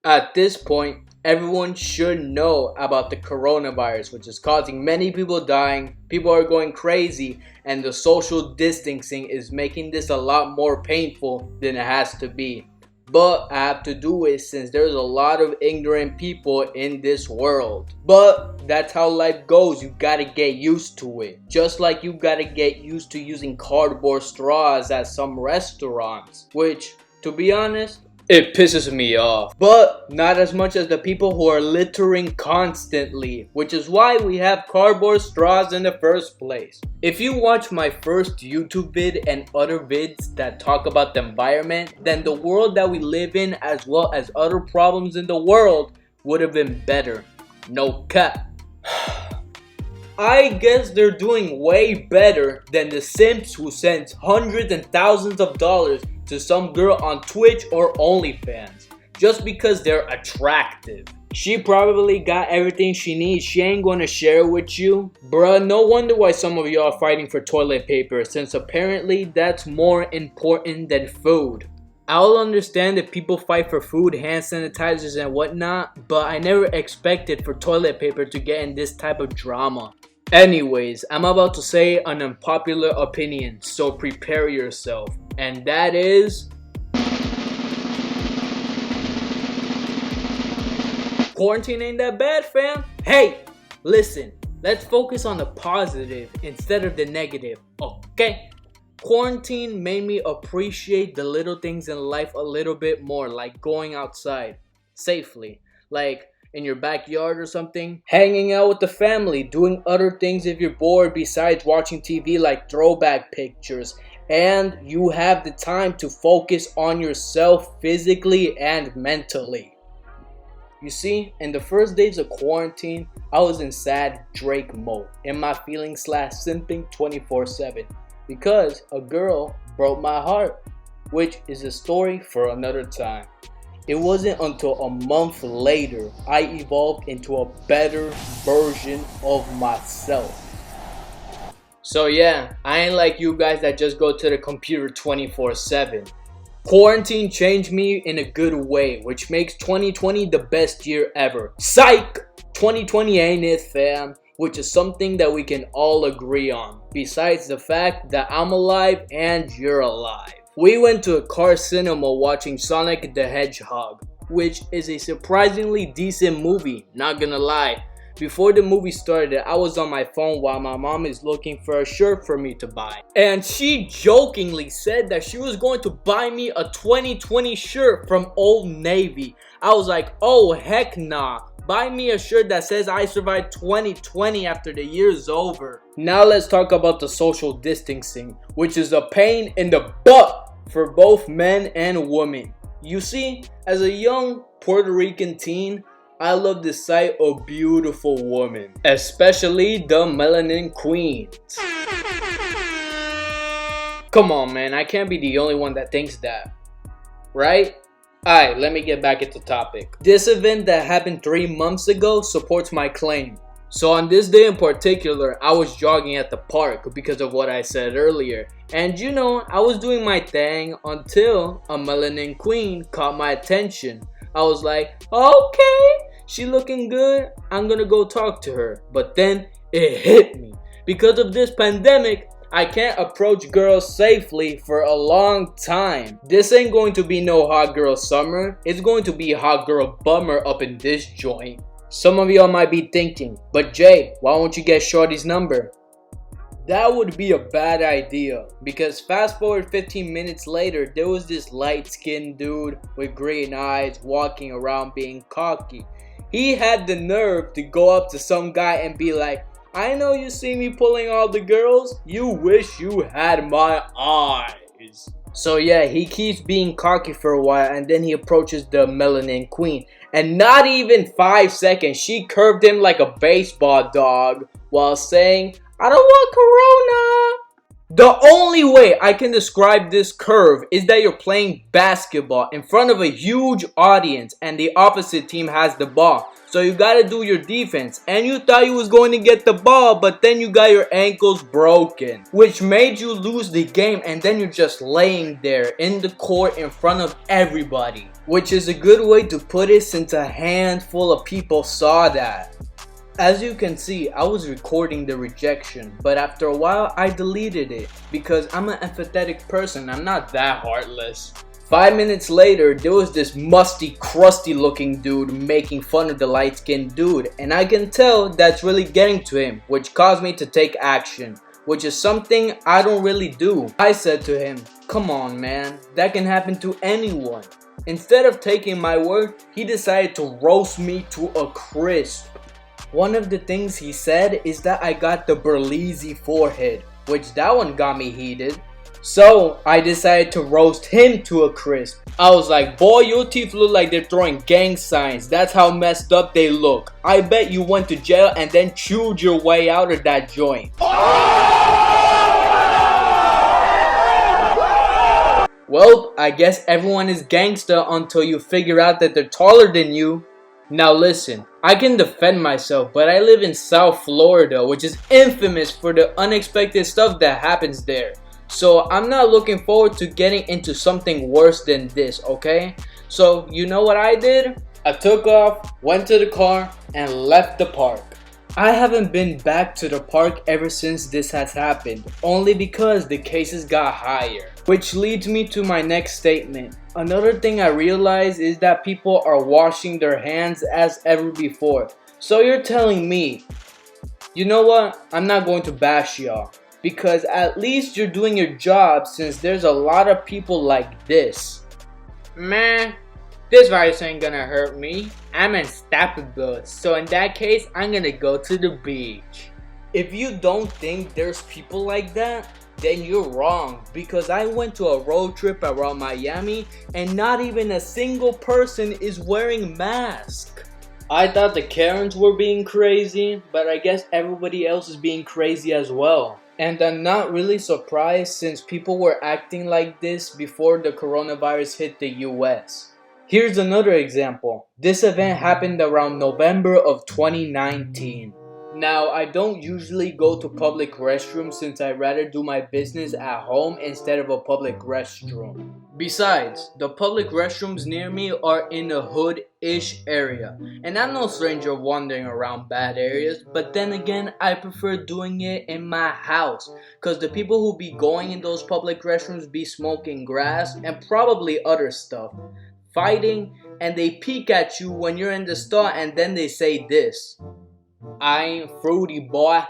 At this point, everyone should know about the coronavirus, which is causing many people dying, people are going crazy, and the social distancing is making this a lot more painful than it has to be. But I have to do it since there's a lot of ignorant people in this world. But that's how life goes. You gotta get used to it. Just like you gotta get used to using cardboard straws at some restaurants. Which, to be honest, it pisses me off. But not as much as the people who are littering constantly, which is why we have cardboard straws in the first place. If you watch my first YouTube vid and other vids that talk about the environment, then the world that we live in as well as other problems in the world would have been better. No cap. I guess they're doing way better than the simps who sent hundreds and thousands of dollars to some girl on Twitch or OnlyFans just because they're attractive. She probably got everything she needs. She ain't gonna share it with you. Bruh, no wonder why some of y'all are fighting for toilet paper, since apparently that's more important than food. I'll understand if people fight for food, hand sanitizers and whatnot, but I never expected for toilet paper to get in this type of drama. Anyways, I'm about to say an unpopular opinion, so prepare yourself. And that is... quarantine ain't that bad, fam. Hey, listen, let's focus on the positive instead of the negative, okay? Quarantine made me appreciate the little things in life a little bit more, like going outside safely, like in your backyard or something, hanging out with the family, doing other things if you're bored besides watching TV like throwback pictures, and you have the time to focus on yourself physically and mentally. You see, in the first days of quarantine, I was in sad Drake mode, in my feeling/simping 24/7, because a girl broke my heart, which is a story for another time. It wasn't until a month later I evolved into a better version of myself. So yeah, I ain't like you guys that just go to the computer 24/7. Quarantine changed me in a good way, which makes 2020 the best year ever. Psych! 2020 ain't it, fam? Which is something that we can all agree on, besides the fact that I'm alive and you're alive. We went to a car cinema watching Sonic the Hedgehog, which is a surprisingly decent movie, not gonna lie. Before the movie started, I was on my phone while my mom is looking for a shirt for me to buy. And she jokingly said that she was going to buy me a 2020 shirt from Old Navy. I was like, oh heck nah. Buy me a shirt that says I survived 2020 after the year's over. Now let's talk about the social distancing, which is a pain in the butt for both men and women. You see, as a young Puerto Rican teen, I love the sight of beautiful women, especially the melanin queens. Come on, man, I can't be the only one that thinks that, right? Alright, let me get back into topic. This event that happened 3 months ago supports my claim. So on this day in particular, I was jogging at the park because of what I said earlier. And you know, I was doing my thing until a melanin queen caught my attention. I was like, okay, she looking good, I'm gonna go talk to her. But then it hit me. Because of this pandemic, I can't approach girls safely for a long time. This ain't going to be no hot girl summer. It's going to be hot girl bummer up in this joint. Some of y'all might be thinking, but Jay, why won't you get Shorty's number? That would be a bad idea, because fast forward 15 minutes later, there was this light-skinned dude with green eyes walking around being cocky. He had the nerve to go up to some guy and be like, I know you see me pulling all the girls, you wish you had my eyes. So yeah, he keeps being cocky for a while and then he approaches the melanin queen. And not even 5 seconds, she curved him like a baseball dog while saying, I don't want corona. The only way I can describe this curve is that you're playing basketball in front of a huge audience and the opposite team has the ball. So you gotta do your defense, and you thought you was going to get the ball, but then you got your ankles broken, which made you lose the game, and then you're just laying there in the court in front of everybody. which is a good way to put it since a handful of people saw that. As you can see, I was recording the rejection, but after a while I deleted it because I'm an empathetic person. I'm not that heartless. 5 minutes later, there was this musty, crusty looking dude making fun of the light skinned dude, and I can tell that's really getting to him, which caused me to take action, which is something I don't really do. I said to him, "Come on man, that can happen to anyone." Instead of taking my word, he decided to roast me to a crisp. One of the things he said is that I got the Berlizzi forehead, which that one got me heated. So I decided to roast him to a crisp. I was like, "Boy, your teeth look like they're throwing gang signs. That's how messed up they look. I bet you went to jail and then chewed your way out of that joint." Well, I guess everyone is gangsta until you figure out that they're taller than you. Now listen, I can defend myself, but I live in South Florida, which is infamous for the unexpected stuff that happens there. So I'm not looking forward to getting into something worse than this, okay? So you know what I did? I took off, went to the car, and left the park. I haven't been back to the park ever since this has happened, only because the cases got higher. Which leads me to my next statement. Another thing I realized is that people are washing their hands as ever before. So you're telling me, you know what? I'm not going to bash y'all, because at least you're doing your job since there's a lot of people like this. Man, this virus ain't gonna hurt me. I'm unstoppable, so in that case, I'm gonna go to the beach. If you don't think there's people like that, then you're wrong, because I went to a road trip around Miami and not even a single person is wearing masks. I thought the Karens were being crazy, but I guess everybody else is being crazy as well. And I'm not really surprised since people were acting like this before the coronavirus hit the US. Here's another example. This event happened around November of 2019. Now, I don't usually go to public restrooms since I'd rather do my business at home instead of a public restroom. Besides, the public restrooms near me are in a hood-ish area, and I'm no stranger wandering around bad areas, but then again, I prefer doing it in my house, cause the people who be going in those public restrooms be smoking grass and probably other stuff, fighting, and they peek at you when you're in the stall and then they say this: "I ain't fruity, boy."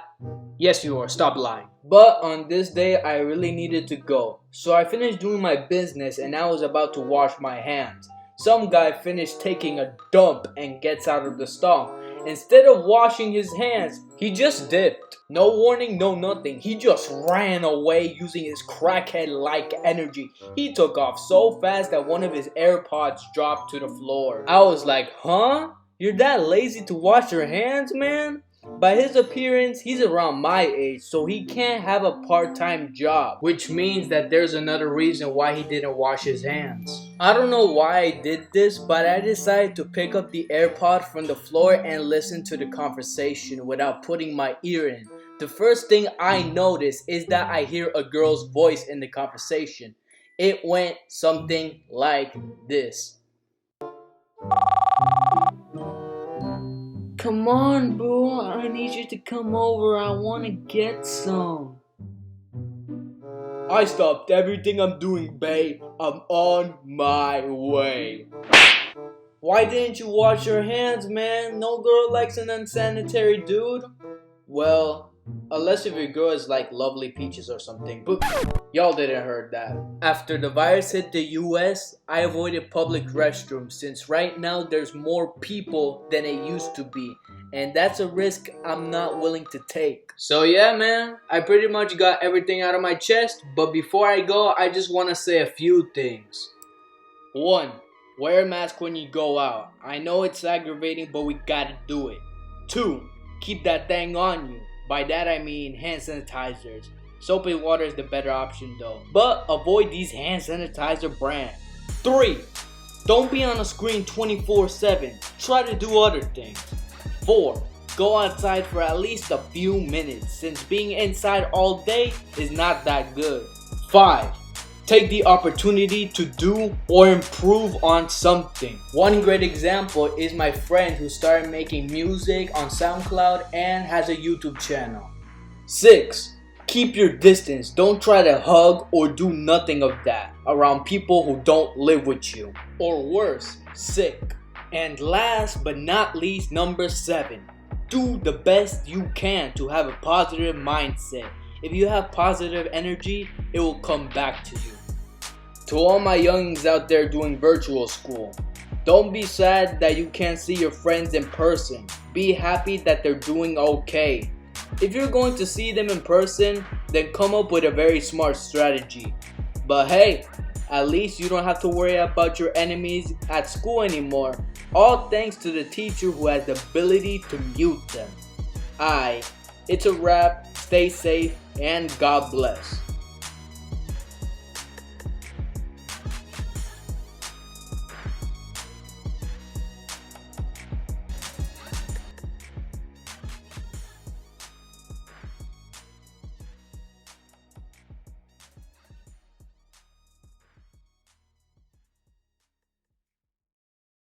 Yes, you are. Stop lying. But on this day, I really needed to go. So I finished doing my business and I was about to wash my hands. Some guy finished taking a dump and gets out of the stall. Instead of washing his hands, he just dipped. No warning, no nothing. He just ran away using his crackhead-like energy. He took off so fast that one of his AirPods dropped to the floor. I was like, huh? You're that lazy to wash your hands, man? By his appearance, he's around my age, so he can't have a part-time job, which means that there's another reason why he didn't wash his hands. I don't know why I did this, but I decided to pick up the AirPod from the floor and listen to the conversation without putting my ear in. The first thing I notice is that I hear a girl's voice in the conversation. It went something like this. "Come on, boo, I need you to come over, I want to get some." "I stopped everything I'm doing, babe. I'm on my way." "Why didn't you wash your hands, man? No girl likes an unsanitary dude." "Well, unless if your girl is like Lovely Peaches or something, but y'all didn't heard that." After the virus hit the US, I avoided public restrooms since right now there's more people than it used to be, and that's a risk I'm not willing to take. So yeah, man, I pretty much got everything out of my chest, but before I go, I just want to say a few things. 1. Wear a mask when you go out. I know it's aggravating, but we gotta do it. 2. Keep that thing on you. By that I mean hand sanitizers. Soap and water is the better option though, but avoid these hand sanitizer brands. 3. Don't be on a screen 24/7. Try to do other things. 4. Go outside for at least a few minutes since being inside all day is not that good. 5. take the opportunity to do or improve on something. One great example is my friend who started making music on SoundCloud and has a YouTube channel. 6. Keep your distance. Don't try to hug or do nothing of that around people who don't live with you. Or worse, sick. And last but not least, number 7. Do the best you can to have a positive mindset. If you have positive energy, it will come back to you. To all my youngins out there doing virtual school, don't be sad that you can't see your friends in person. Be happy that they're doing okay. If you're going to see them in person, then come up with a very smart strategy. But hey, at least you don't have to worry about your enemies at school anymore. All thanks to the teacher who has the ability to mute them. It's a wrap. Stay safe and God bless.